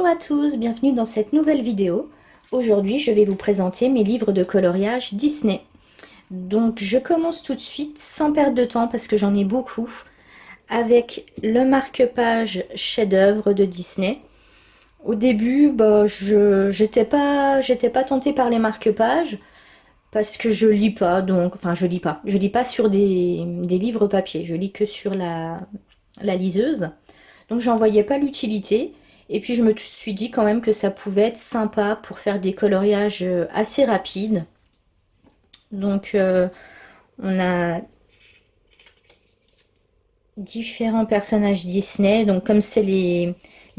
Bonjour à tous, bienvenue dans cette nouvelle vidéo. Aujourd'hui, je vais vous présenter mes livres de coloriage Disney. Donc, je commence tout de suite, sans perdre de temps, parce que j'en ai beaucoup, avec le marque-page chef-d'œuvre de Disney. Au début, j'étais pas tentée par les marque-pages, parce que je lis pas, donc, enfin, je lis pas sur des livres papier, je lis que sur la liseuse. Donc j'en voyais pas l'utilité. Et puis je me suis dit quand même que ça pouvait être sympa pour faire des coloriages assez rapides. Donc on a différents personnages Disney. Donc comme c'est les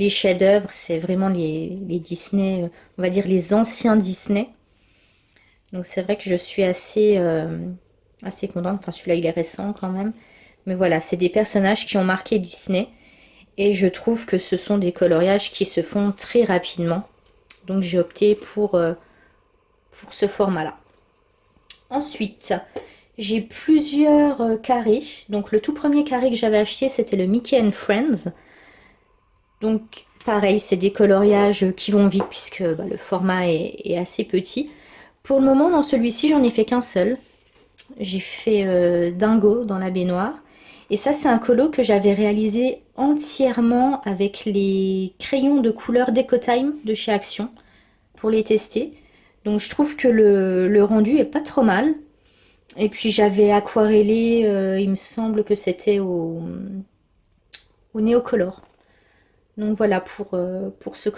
chefs-d'œuvre, c'est vraiment les Disney, on va dire les anciens Disney. Donc c'est vrai que je suis assez contente. Enfin celui-là il est récent quand même. Mais voilà, c'est des personnages qui ont marqué Disney. Et je trouve que ce sont des coloriages qui se font très rapidement. Donc j'ai opté pour ce format-là. Ensuite, j'ai plusieurs carrés. Donc le tout premier carré que j'avais acheté, c'était le Mickey and Friends. Donc pareil, c'est des coloriages qui vont vite puisque le format est assez petit. Pour le moment, dans celui-ci, j'en ai fait qu'un seul. J'ai fait Dingo dans la baignoire. Et ça, c'est un colo que j'avais réalisé entièrement avec les crayons de couleur Decotime de chez Action pour les tester. Donc je trouve que le rendu est pas trop mal. Et puis j'avais aquarellé, il me semble que c'était au Néocolor. Donc voilà pour ce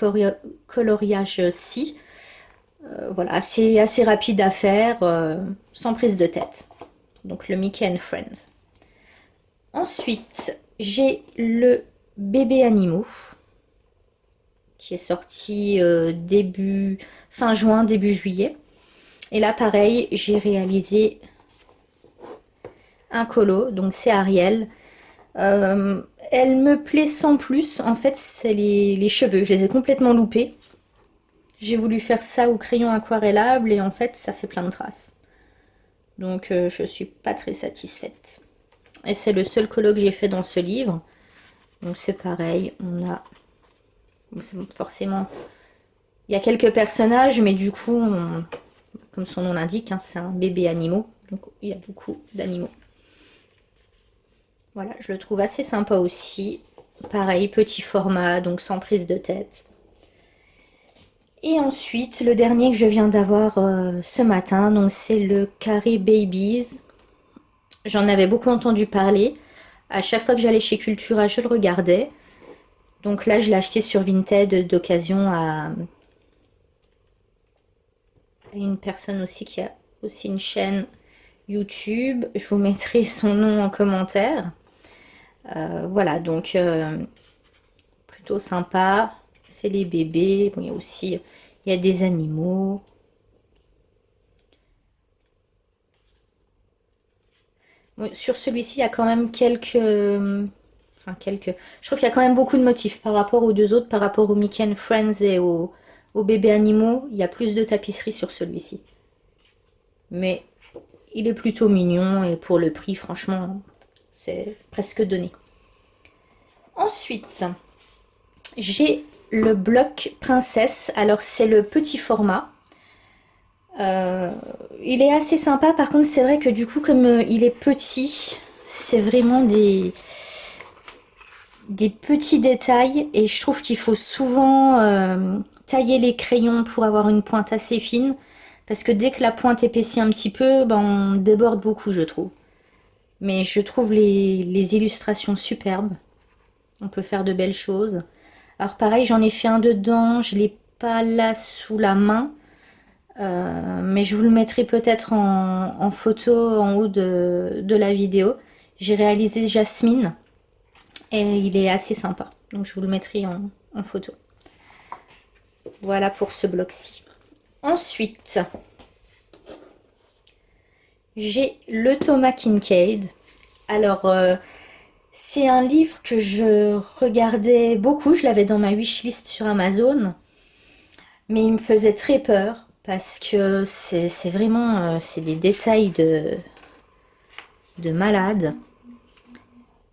coloriage-ci. Voilà, assez rapide à faire, sans prise de tête. Donc le Mickey and Friends. Ensuite, j'ai le bébé animaux qui est sorti fin juin, début juillet. Et là, pareil, j'ai réalisé un colo, donc c'est Ariel. Elle me plaît sans plus, en fait, c'est les cheveux. Je les ai complètement loupés. J'ai voulu faire ça au crayon aquarellable et en fait, ça fait plein de traces. Donc, je suis pas très satisfaite. Et c'est le seul colo que j'ai fait dans ce livre. Donc c'est pareil, on a forcément, il y a quelques personnages, mais du coup, comme son nom l'indique, hein, c'est un bébé animaux, donc il y a beaucoup d'animaux. Voilà, je le trouve assez sympa aussi. Pareil, petit format, donc sans prise de tête. Et ensuite, le dernier que je viens d'avoir ce matin, donc c'est le Carré Babies. J'en avais beaucoup entendu parler. À chaque fois que j'allais chez Cultura, je le regardais. Donc là, je l'ai acheté sur Vinted d'occasion à une personne aussi qui a aussi une chaîne YouTube. Je vous mettrai son nom en commentaire. Voilà, donc plutôt sympa. C'est les bébés. Bon, il y a des animaux. Bon, sur celui-ci, il y a quand même quelques. Je trouve qu'il y a quand même beaucoup de motifs par rapport aux deux autres, par rapport au Mickey and Friends et aux bébés animaux. Il y a plus de tapisserie sur celui-ci. Mais il est plutôt mignon et pour le prix, franchement, c'est presque donné. Ensuite, j'ai le bloc Princesse. Alors, c'est le petit format. Il est assez sympa. Par contre, c'est vrai que du coup, comme il est petit, c'est vraiment des petits détails. Et je trouve qu'il faut souvent tailler les crayons pour avoir une pointe assez fine. Parce que dès que la pointe épaissit un petit peu, on déborde beaucoup, je trouve. Mais je trouve les illustrations superbes. On peut faire de belles choses. Alors pareil, j'en ai fait un dedans. Je ne l'ai pas là sous la main. Mais je vous le mettrai peut-être en photo en haut de la vidéo. J'ai réalisé Jasmine. Et il est assez sympa. Donc je vous le mettrai en photo. Voilà pour ce bloc-ci. Ensuite, j'ai le Thomas Kinkade. Alors, c'est un livre que je regardais beaucoup. Je l'avais dans ma wishlist sur Amazon. Mais il me faisait très peur parce que c'est vraiment c'est des détails de malade.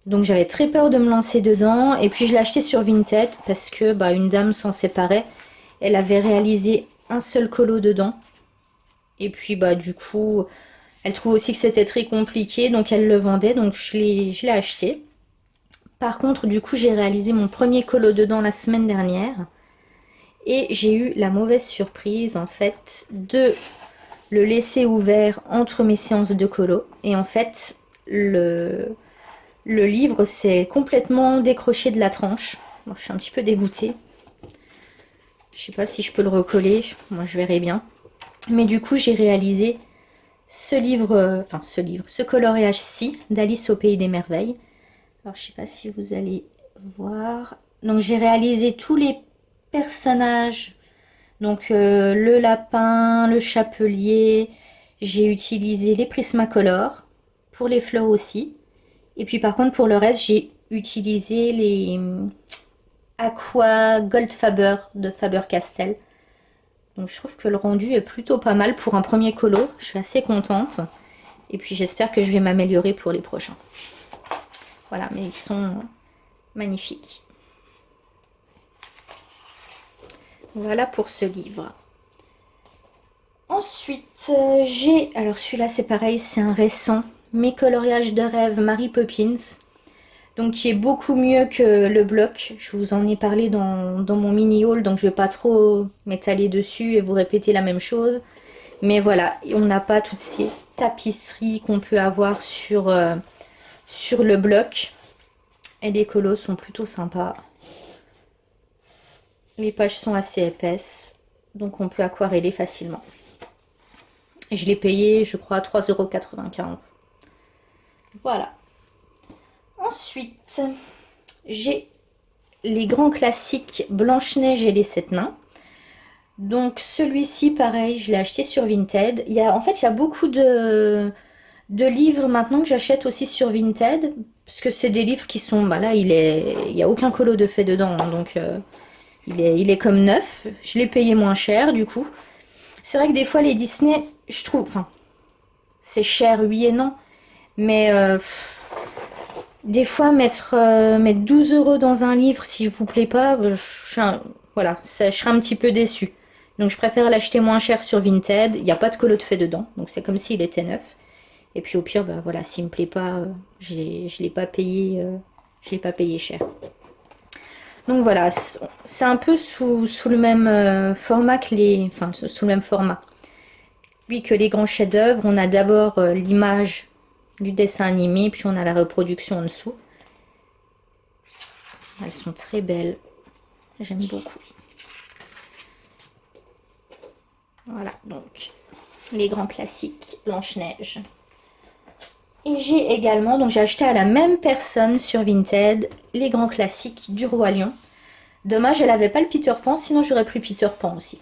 Donc j'avais très peur de me lancer dedans. Et puis je l'ai acheté sur Vinted parce que bah, une dame s'en séparait. Elle avait réalisé un seul colo dedans. Et puis bah du coup, elle trouve aussi que c'était très compliqué. Donc elle le vendait. Donc je l'ai acheté. Par contre, du coup, j'ai réalisé mon premier colo dedans la semaine dernière. Et j'ai eu la mauvaise surprise en fait de le laisser ouvert entre mes séances de colo. Et en fait, le livre s'est complètement décroché de la tranche. Bon, je suis un petit peu dégoûtée. Je sais pas si je peux le recoller. Moi, je verrai bien. Mais du coup, j'ai réalisé ce livre, ce coloriage-ci d'Alice au Pays des Merveilles. Alors, je sais pas si vous allez voir. Donc, j'ai réalisé tous les personnages. Donc, le lapin, le chapelier. J'ai utilisé les Prismacolor pour les fleurs aussi. Et puis par contre, pour le reste, j'ai utilisé les Aqua Gold Faber de Faber-Castell. Donc je trouve que le rendu est plutôt pas mal pour un premier colo. Je suis assez contente. Et puis j'espère que je vais m'améliorer pour les prochains. Voilà, mais ils sont magnifiques. Voilà pour ce livre. Ensuite, j'ai... Alors celui-là, c'est pareil, c'est un récent. Mes coloriages de rêve Mary Poppins. Donc qui est beaucoup mieux que le bloc. Je vous en ai parlé dans mon mini haul, donc je vais pas trop m'étaler dessus et vous répéter la même chose. Mais voilà, on n'a pas toutes ces tapisseries qu'on peut avoir sur le bloc. Et les colos sont plutôt sympas. Les pages sont assez épaisses, donc on peut aquareller facilement. Et je l'ai payé, je crois, 3,95 €. Voilà. Ensuite, j'ai les grands classiques Blanche-Neige et les 7 nains. Donc celui-ci, pareil, je l'ai acheté sur Vinted. En fait, il y a beaucoup de livres maintenant que j'achète aussi sur Vinted. Parce que c'est des livres qui sont... Bah là, il n'y a aucun colo de fait dedans. Hein, donc il est comme neuf. Je l'ai payé moins cher du coup. C'est vrai que des fois, les Disney, je trouve... Enfin, c'est cher, oui et non. Mais... des fois, mettre 12 € dans un livre, s'il vous plaît pas, voilà, je serais un petit peu déçue. Donc je préfère l'acheter moins cher sur Vinted. Il n'y a pas de colo de fait dedans, donc c'est comme s'il était neuf. Et puis au pire, bah voilà, s'il me plaît pas, je l'ai pas payé, je l'ai pas payé cher. Donc voilà, c'est un peu sous le même format que enfin sous le même format. Puis que les grands chefs-d'œuvre, on a d'abord l'image du dessin animé, puis on a la reproduction en dessous. Elles sont très belles. J'aime beaucoup. Voilà, donc les grands classiques Blanche-Neige. Et j'ai également, donc j'ai acheté à la même personne sur Vinted, les grands classiques du Roi Lion. Dommage, elle n'avait pas le Peter Pan, sinon j'aurais pris Peter Pan aussi.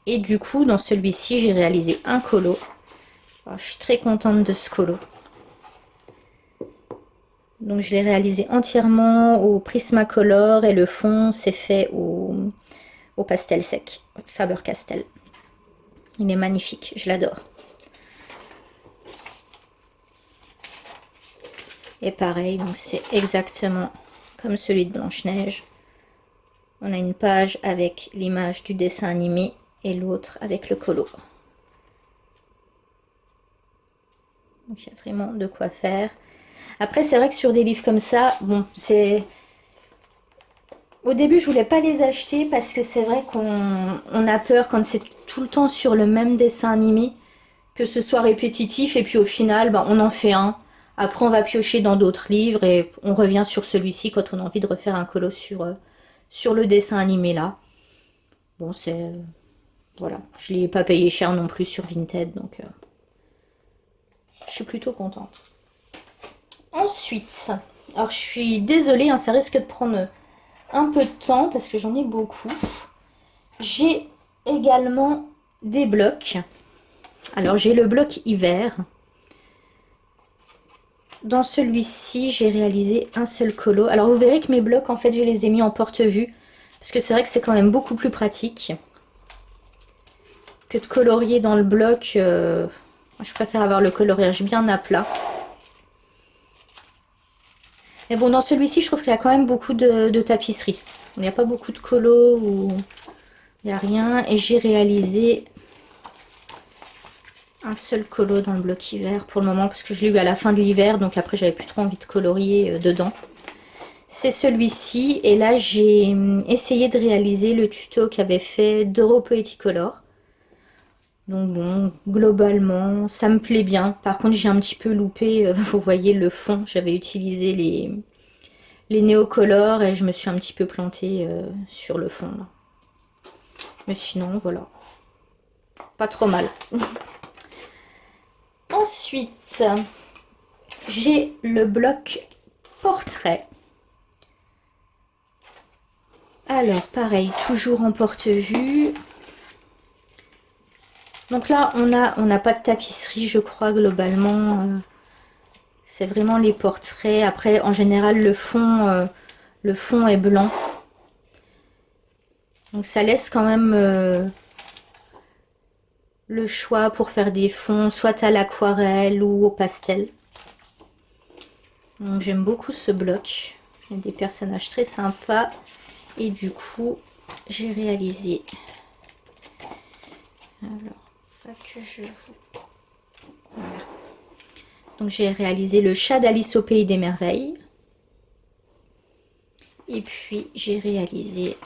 Et du coup, dans celui-ci, j'ai réalisé un colo. Alors, je suis très contente de ce colo. Donc je l'ai réalisé entièrement au Prismacolor et le fond c'est fait au pastel sec, Faber-Castell. Il est magnifique, je l'adore. Et pareil, donc c'est exactement comme celui de Blanche-Neige. On a une page avec l'image du dessin animé et l'autre avec le colo. Donc il y a vraiment de quoi faire. Après, c'est vrai que sur des livres comme ça, bon, c'est... Au début, je voulais pas les acheter parce que c'est vrai qu'on a peur quand c'est tout le temps sur le même dessin animé que ce soit répétitif et puis au final, bah, on en fait un. Après, on va piocher dans d'autres livres et on revient sur celui-ci quand on a envie de refaire un colo sur le dessin animé là. Bon, c'est... voilà, je l'ai pas payé cher non plus sur Vinted, donc je suis plutôt contente. Ensuite, alors je suis désolée, hein, ça risque de prendre un peu de temps parce que j'en ai beaucoup. J'ai également des blocs. Alors j'ai le bloc hiver. Dans celui-ci, j'ai réalisé un seul colo. Alors vous verrez que mes blocs, en fait, je les ai mis en porte-vue. Parce que c'est vrai que c'est quand même beaucoup plus pratique que de colorier dans le bloc. Je préfère avoir le coloriage bien à plat. Mais bon, dans celui-ci, je trouve qu'il y a quand même beaucoup de tapisserie. Il n'y a pas beaucoup de colos ou il n'y a rien. Et j'ai réalisé un seul colo dans le bloc hiver pour le moment parce que je l'ai eu à la fin de l'hiver. Donc après, j'avais plus trop envie de colorier dedans. C'est celui-ci. Et là, j'ai essayé de réaliser le tuto qu'avait fait Doro Poeticolor. Donc bon, globalement, ça me plaît bien. Par contre, j'ai un petit peu loupé, vous voyez le fond. J'avais utilisé les néocolores et je me suis un petit peu plantée sur le fond là. Mais sinon, voilà. Pas trop mal. Ensuite, j'ai le bloc portrait. Alors, pareil, toujours en porte-vue. Donc là, on n'a pas de tapisserie, je crois, globalement. C'est vraiment les portraits. Après, en général, le fond est blanc. Donc ça laisse quand même le choix pour faire des fonds, soit à l'aquarelle ou au pastel. Donc j'aime beaucoup ce bloc. Il y a des personnages très sympas. Et du coup, j'ai réalisé... Alors, pas que je vous... Voilà. Donc j'ai réalisé le chat d'Alice au Pays des Merveilles. Et puis j'ai réalisé...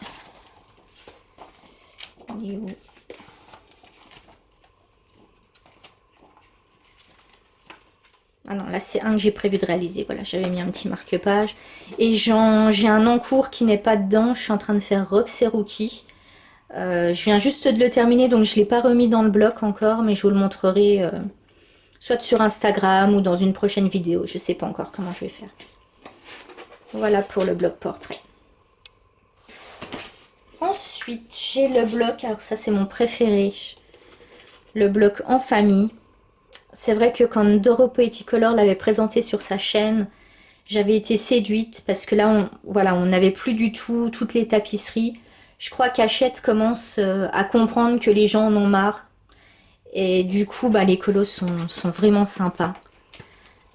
Ah non, là c'est un que j'ai prévu de réaliser. Voilà, j'avais mis un petit marque-page. Et j'ai un encours qui n'est pas dedans. Je suis en train de faire Rox et Rookie. Je viens juste de le terminer, donc je ne l'ai pas remis dans le bloc encore, mais je vous le montrerai soit sur Instagram ou dans une prochaine vidéo. Je ne sais pas encore comment je vais faire. Voilà pour le bloc portrait. Ensuite, j'ai le bloc, alors ça c'est mon préféré, le bloc en famille. C'est vrai que quand Doro Poeticolor l'avait présenté sur sa chaîne, j'avais été séduite parce que là, on n'avait plus du tout toutes les tapisseries. Je crois qu'Hachette commence à comprendre que les gens en ont marre. Et du coup, bah, les colos sont vraiment sympas.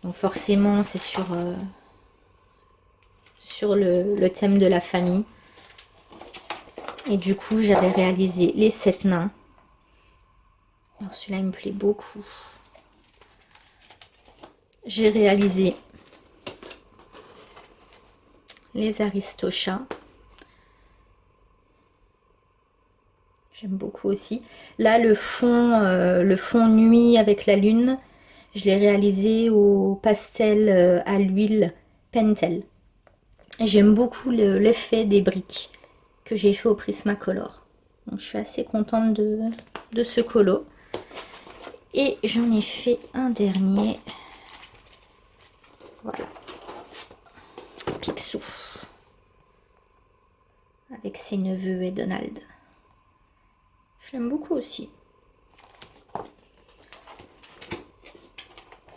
Donc forcément, c'est sur le thème de la famille. Et du coup, j'avais réalisé les 7 nains. Alors celui-là, il me plaît beaucoup. J'ai réalisé les Aristochats. J'aime beaucoup aussi. Là, le fond nuit avec la lune, je l'ai réalisé au pastel à l'huile Pentel. Et j'aime beaucoup l'effet des briques que j'ai fait au Prismacolor. Donc je suis assez contente de ce colo. Et j'en ai fait un dernier. Voilà. Picsou. Avec ses neveux et Donald. Je l'aime beaucoup aussi.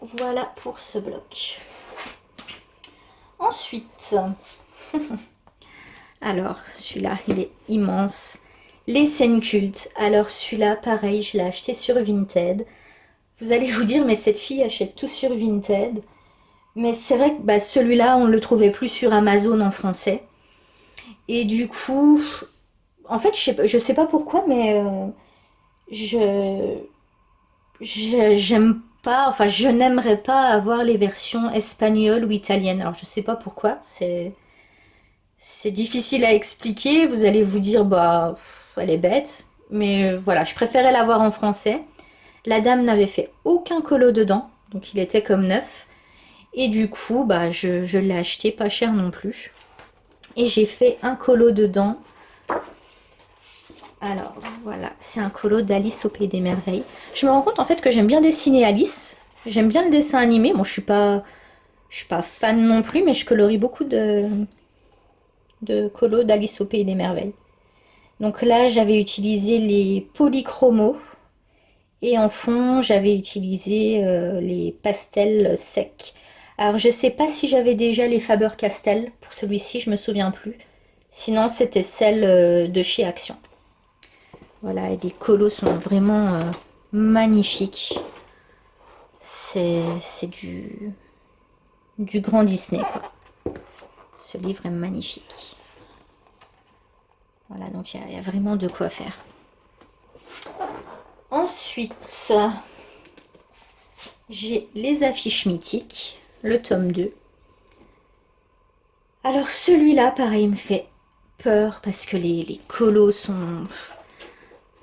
Voilà pour ce bloc. Ensuite, alors celui-là, il est immense. Les scènes cultes. Alors celui-là, pareil, je l'ai acheté sur Vinted. Vous allez vous dire, mais cette fille achète tout sur Vinted. Mais c'est vrai que bah, celui-là, on ne le trouvait plus sur Amazon en français. Et du coup, en fait, je sais pas pourquoi, mais j'aime pas, enfin, je n'aimerais pas avoir les versions espagnoles ou italiennes. Alors, je sais pas pourquoi, c'est difficile à expliquer. Vous allez vous dire, bah, elle est bête. Mais voilà, je préférais l'avoir en français. La dame n'avait fait aucun colo dedans, donc il était comme neuf. Et du coup, bah, je l'ai acheté pas cher non plus. Et j'ai fait un colo dedans. Alors, voilà, c'est un colo d'Alice au Pays des Merveilles. Je me rends compte en fait que j'aime bien dessiner Alice. J'aime bien le dessin animé. Bon, je suis pas fan non plus, mais je colorie beaucoup de colos d'Alice au Pays des Merveilles. Donc là, j'avais utilisé les polychromos. Et en fond, j'avais utilisé les pastels secs. Alors, je sais pas si j'avais déjà les Faber-Castell pour celui-ci, je me souviens plus. Sinon, c'était celle de chez Action. Voilà, et les colos sont vraiment magnifiques. C'est du grand Disney, quoi. Ce livre est magnifique. Voilà, donc il y a vraiment de quoi faire. Ensuite, j'ai les affiches mythiques, le tome 2. Alors celui-là, pareil, me fait peur parce que les colos sont...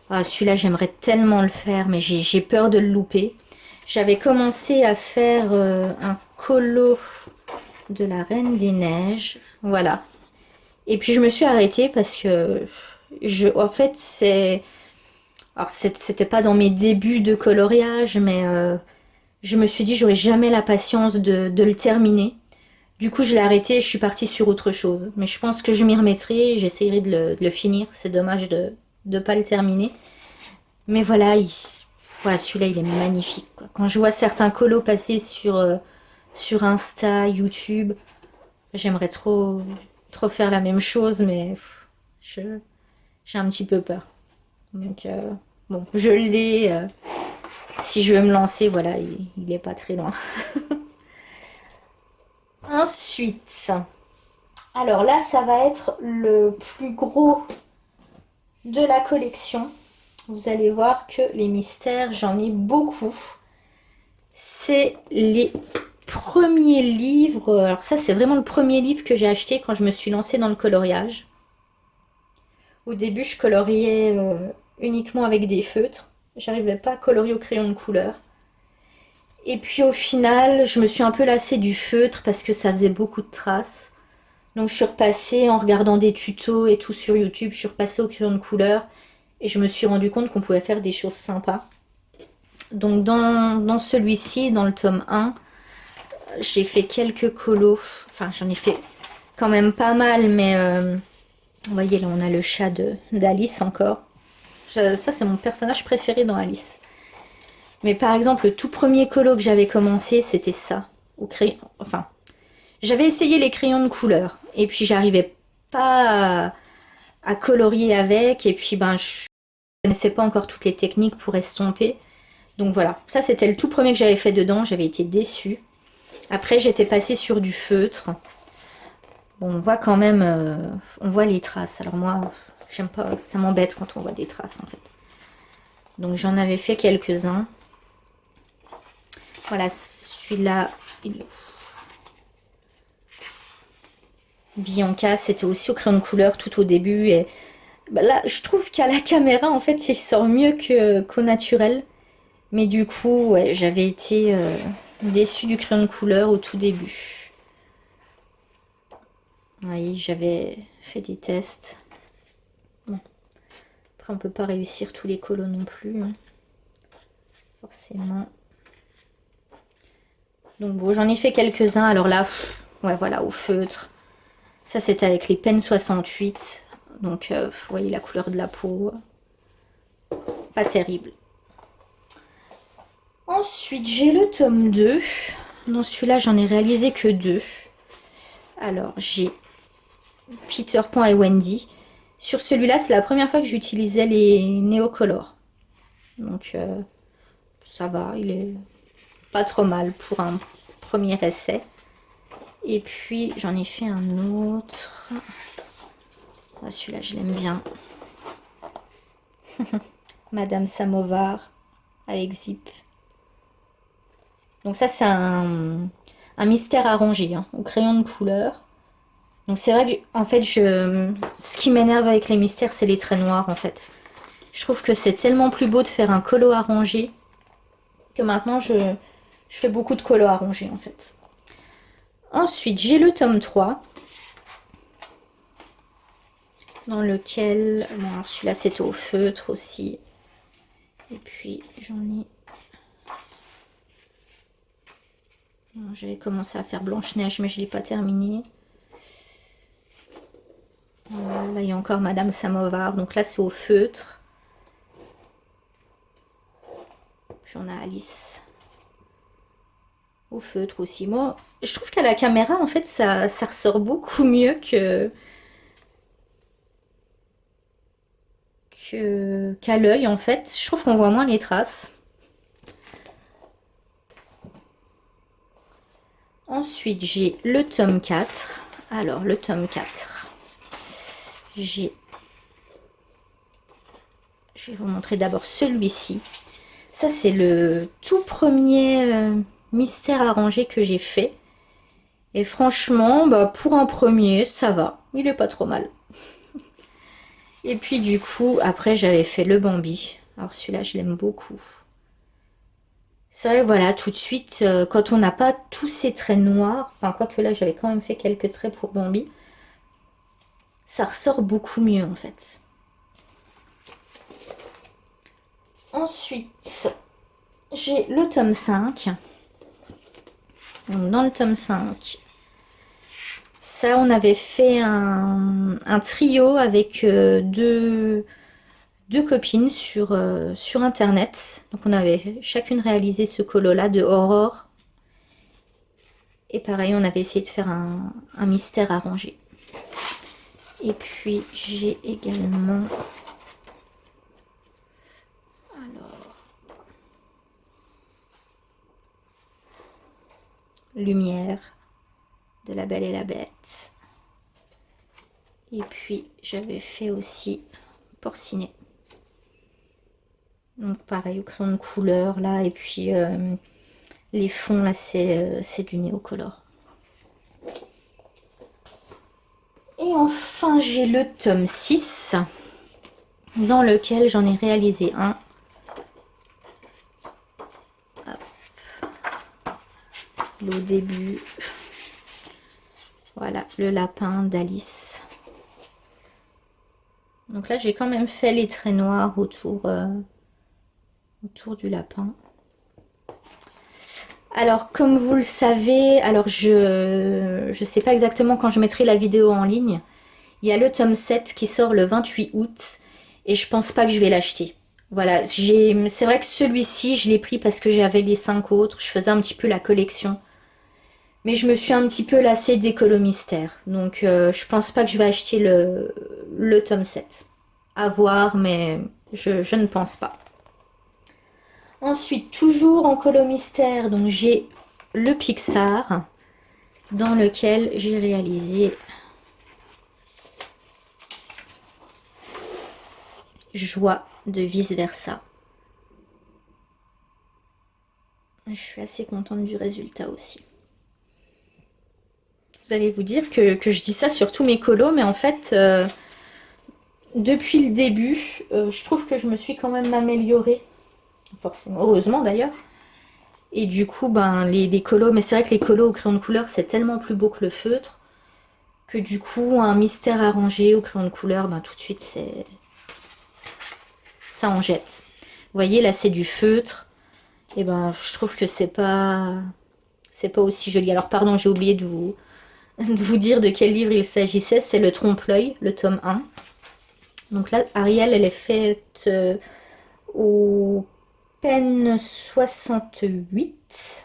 Ah, celui-là, j'aimerais tellement le faire, mais j'ai peur de le louper. J'avais commencé à faire un colo de la Reine des Neiges. Voilà. Et puis je me suis arrêtée parce que... en fait, c'est... Alors, c'était pas dans mes débuts de coloriage, mais je me suis dit, j'aurais jamais la patience de le terminer. Du coup, je l'ai arrêté et je suis partie sur autre chose. Mais je pense que je m'y remettrai et j'essayerai de le finir. C'est dommage de ne pas le terminer. Mais voilà, ouais, celui-là, il est magnifique, quoi. Quand je vois certains colos passer sur Insta, YouTube, j'aimerais trop faire la même chose, mais j'ai un petit peu peur. Donc, bon, je l'ai. Si je veux me lancer, voilà, il est pas très loin. Ensuite, alors là, ça va être le plus gros de la collection. Vous allez voir que les mystères, j'en ai beaucoup. C'est les premiers livres. Alors ça, c'est vraiment le premier livre que j'ai acheté quand je me suis lancée dans le coloriage. Au début, je coloriais uniquement avec des feutres. J'arrivais pas à colorier au crayon de couleur. Et puis au final, je me suis un peu lassée du feutre parce que ça faisait beaucoup de traces. Donc je suis repassée en regardant des tutos et tout sur YouTube. Je suis repassée au crayon de couleur et je me suis rendu compte qu'on pouvait faire des choses sympas. Donc dans celui-ci, dans le tome 1, j'ai fait quelques colos. Enfin, j'en ai fait quand même pas mal, mais vous voyez, là, on a le chat d'Alice encore. Ça, c'est mon personnage préféré dans Alice. Mais par exemple, le tout premier colo que j'avais commencé, c'était ça. Au crayon. Enfin, j'avais essayé les crayons de couleur. Et puis, j'arrivais pas à colorier avec. Et puis, ben, je connaissais pas encore toutes les techniques pour estomper. Donc voilà, ça c'était le tout premier que j'avais fait dedans. J'avais été déçue. Après, j'étais passée sur du feutre. Bon, on voit quand même, on voit les traces. Alors moi, j'aime pas, ça m'embête quand on voit des traces en fait. Donc j'en avais fait quelques-uns. Voilà, celui-là, Bianca, c'était aussi au crayon de couleur tout au début. Et bah là, je trouve qu'à la caméra, en fait, il sort mieux qu'au naturel. Mais du coup, ouais, j'avais été déçue du crayon de couleur au tout début. Oui, j'avais fait des tests. Bon. Après, on peut pas réussir tous les colos non plus, hein. Forcément. Donc bon, j'en ai fait quelques-uns. Alors là, ouais, voilà, au feutre. Ça, c'était avec les Pen 68. Donc, vous voyez la couleur de la peau. Pas terrible. Ensuite, j'ai le tome 2. Dans celui-là, j'en ai réalisé que 2. Alors, j'ai Peter Pan et Wendy. Sur celui-là, c'est la première fois que j'utilisais les néocolores. Donc, ça va, il est pas trop mal pour un premier essai. Et puis, j'en ai fait un autre. Ah, celui-là, je l'aime bien. Madame Samovar avec Zip. Donc ça, c'est un mystère arrangé, hein, au crayon de couleur. Donc c'est vrai que, en fait, ce qui m'énerve avec les mystères, c'est les traits noirs, en fait. Je trouve que c'est tellement plus beau de faire un colo arrangé que maintenant, je fais beaucoup de colos arrangés, en fait. Ensuite, j'ai le tome 3. Dans lequel... Bon, alors celui-là, c'était au feutre aussi. Et puis, j'en ai... J'avais commencé à faire Blanche-Neige, mais je ne l'ai pas terminé. Voilà, là, il y a encore Madame Samovar. Donc là, c'est au feutre. Puis on a Alice. Au feutre aussi. Moi, je trouve qu'à la caméra, en fait, ça ressort beaucoup mieux qu'à l'œil, en fait. Je trouve qu'on voit moins les traces. Ensuite, j'ai le tome 4 Alors, le tome 4. Je vais vous montrer d'abord celui-ci. Ça, c'est le tout premier mystère arrangé que j'ai fait. Et franchement, bah, pour un premier, ça va. Il est pas trop mal. Et puis du coup, après, j'avais fait le Bambi. Alors celui-là, je l'aime beaucoup. C'est vrai, voilà, tout de suite, quand on n'a pas tous ces traits noirs, enfin, quoique là, j'avais quand même fait quelques traits pour Bambi, ça ressort beaucoup mieux, en fait. Ensuite, j'ai le tome 5. Donc, dans le tome 5, ça, on avait fait un trio avec deux copines sur internet. Donc on avait chacune réalisé ce colo-là de Aurore. Et pareil, on avait essayé de faire un mystère arrangé. Et puis j'ai également... Alors... Lumière de La Belle et la Bête. Et puis j'avais fait aussi Porcinet. Donc pareil, au crayon de couleur là. Et puis les fonds là, c'est du néocolor. Et enfin, j'ai le tome 6, dans lequel j'en ai réalisé un. Au début. Voilà, le lapin d'Alice. Donc là, j'ai quand même fait les traits noirs autour du lapin. Alors, comme vous le savez, alors je sais pas exactement quand je mettrai la vidéo en ligne. Il y a le tome 7 qui sort le 28 août et je pense pas que je vais l'acheter. Voilà, c'est vrai que celui-ci, je l'ai pris parce que j'avais les 5 autres. Je faisais un petit peu la collection. Mais je me suis un petit peu lassée des colos mystères. Donc, je pense pas que je vais acheter le tome 7. À voir, mais je ne pense pas. Ensuite, toujours en colo mystère, donc j'ai le Pixar, dans lequel j'ai réalisé Joie de vice versa. Je suis assez contente du résultat aussi. Vous allez vous dire que je dis ça sur tous mes colos, mais en fait, depuis le début, je trouve que je me suis quand même améliorée. Forcément, heureusement d'ailleurs. Et du coup, ben, les colos, mais c'est vrai que les colos au crayon de couleur, c'est tellement plus beau que le feutre, que du coup, un mystère arrangé au crayon de couleur, ben, tout de suite, ça en jette. Vous voyez, là, c'est du feutre. Et ben, je trouve que c'est pas aussi joli. Alors, pardon, j'ai oublié de vous dire de quel livre il s'agissait. C'est le Trompe-l'œil, le tome 1. Donc là, Ariel, elle est faite au peine 68.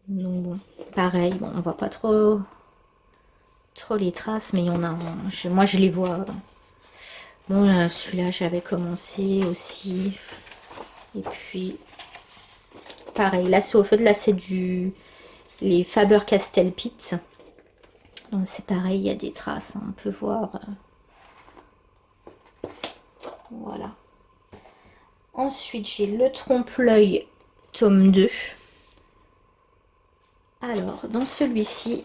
Donc bon, pareil, bon, on voit pas trop les traces, mais il y en a un. Moi, je les vois. Bon, celui-là, j'avais commencé aussi. Et puis, pareil, là, c'est au feu de là, c'est les Faber-Castell Pit. Donc, c'est pareil, il y a des traces, hein, on peut voir. Voilà. Ensuite, j'ai le Trompe-l'œil, tome 2. Alors, dans celui-ci,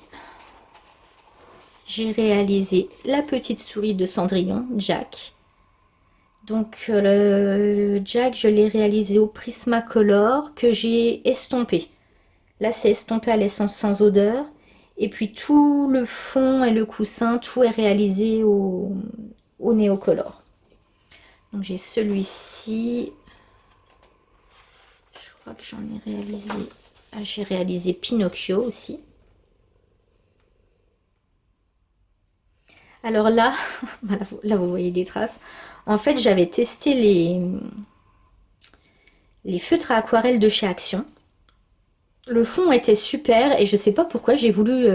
j'ai réalisé la petite souris de Cendrillon, Jack. Donc, le Jack, je l'ai réalisé au Prismacolor que j'ai estompé. Là, c'est estompé à l'essence sans odeur. Et puis, tout le fond et le coussin, tout est réalisé au néocolor. Donc, j'ai celui-ci. Je crois que j'en ai réalisé. Ah, j'ai réalisé Pinocchio aussi. Alors là, là vous voyez des traces. En fait, j'avais testé les feutres à aquarelle de chez Action. Le fond était super et je sais pas pourquoi j'ai voulu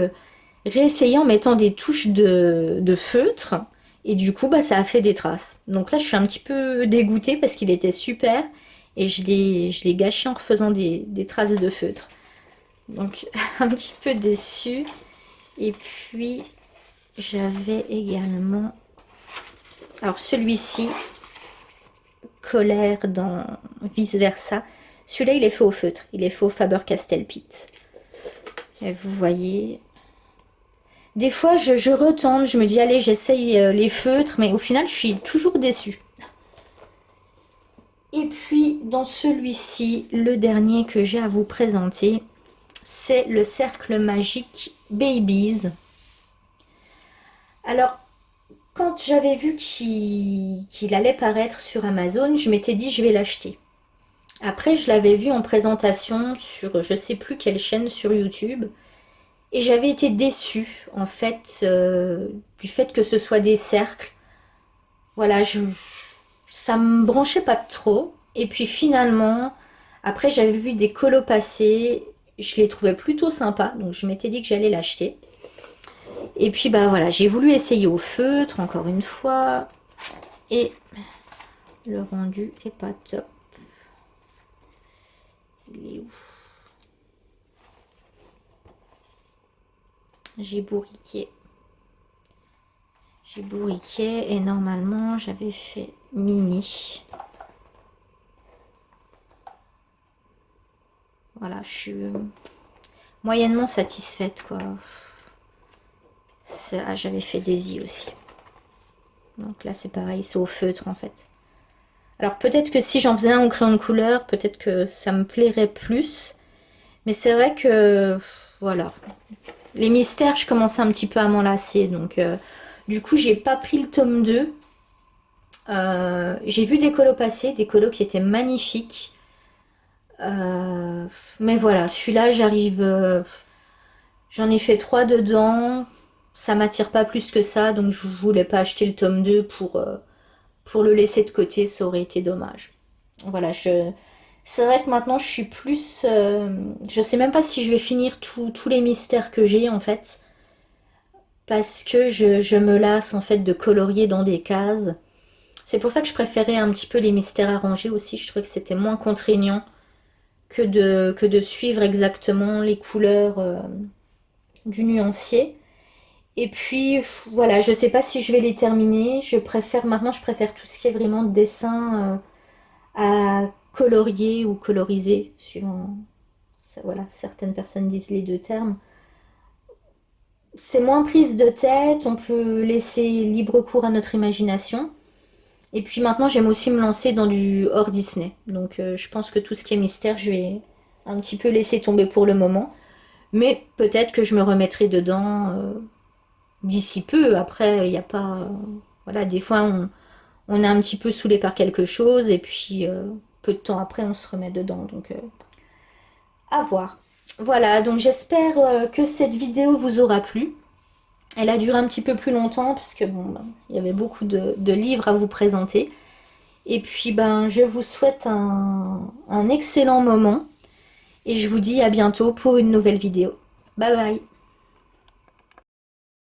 réessayer en mettant des touches de feutre. Et du coup, bah, ça a fait des traces. Donc là, je suis un petit peu dégoûtée parce qu'il était super. Et je l'ai gâché en refaisant des traces de feutre. Donc, un petit peu déçue. Et puis, j'avais également... Alors, celui-ci, Colère dans Vice Versa. Celui-là, il est fait au feutre. Il est fait au Faber-Castell Pitt. Et vous voyez... Des fois, je retente, je me dis, allez, j'essaye les feutres, mais au final, je suis toujours déçue. Et puis, dans celui-ci, le dernier que j'ai à vous présenter, c'est le Cercle Magique Babies. Alors, quand j'avais vu qu'il allait paraître sur Amazon, je m'étais dit, je vais l'acheter. Après, je l'avais vu en présentation sur je sais plus quelle chaîne sur YouTube. Et j'avais été déçue, en fait, du fait que ce soit des cercles. Voilà, ça me branchait pas trop. Et puis finalement, après j'avais vu des colos passer. Je les trouvais plutôt sympas, donc je m'étais dit que j'allais l'acheter. Et puis bah voilà, j'ai voulu essayer au feutre, encore une fois. Et le rendu est pas top. Il est où? J'ai bourriqué. J'ai bourriqué et normalement j'avais fait mini. Voilà, je suis moyennement satisfaite quoi. J'avais fait Daisy aussi. Donc là c'est pareil, c'est au feutre en fait. Alors peut-être que si j'en faisais un au crayon de couleur, peut-être que ça me plairait plus. Mais c'est vrai que voilà. Les mystères, je commençais un petit peu à m'en lasser. Donc du coup j'ai pas pris le tome 2. J'ai vu des colos passer, des colos qui étaient magnifiques. Mais voilà, celui-là j'arrive... j'en ai fait 3 dedans. Ça m'attire pas plus que ça. Donc je voulais pas acheter le tome 2 pour le laisser de côté. Ça aurait été dommage. Voilà, c'est vrai que maintenant je suis plus... je sais même pas si je vais finir tous les mystères que j'ai en fait. Parce que je me lasse en fait de colorier dans des cases. C'est pour ça que je préférais un petit peu les mystères arrangés aussi. Je trouvais que c'était moins contraignant que de suivre exactement les couleurs du nuancier. Et puis voilà, je sais pas si je vais les terminer. Maintenant je préfère tout ce qui est vraiment dessin à colorier ou coloriser, suivant voilà, certaines personnes disent les deux termes. C'est moins prise de tête, on peut laisser libre cours à notre imagination. Et puis maintenant, j'aime aussi me lancer dans du hors Disney. Donc je pense que tout ce qui est mystère, je vais un petit peu laisser tomber pour le moment. Mais peut-être que je me remettrai dedans d'ici peu. Après, il n'y a pas... voilà, des fois, on est un petit peu saoulé par quelque chose. Et puis, peu de temps après, on se remet dedans. Donc, à voir. Voilà, donc j'espère que cette vidéo vous aura plu. Elle a duré un petit peu plus longtemps parce que bon, ben, il y avait beaucoup de livres à vous présenter. Et puis ben, je vous souhaite un excellent moment et je vous dis à bientôt pour une nouvelle vidéo. Bye bye!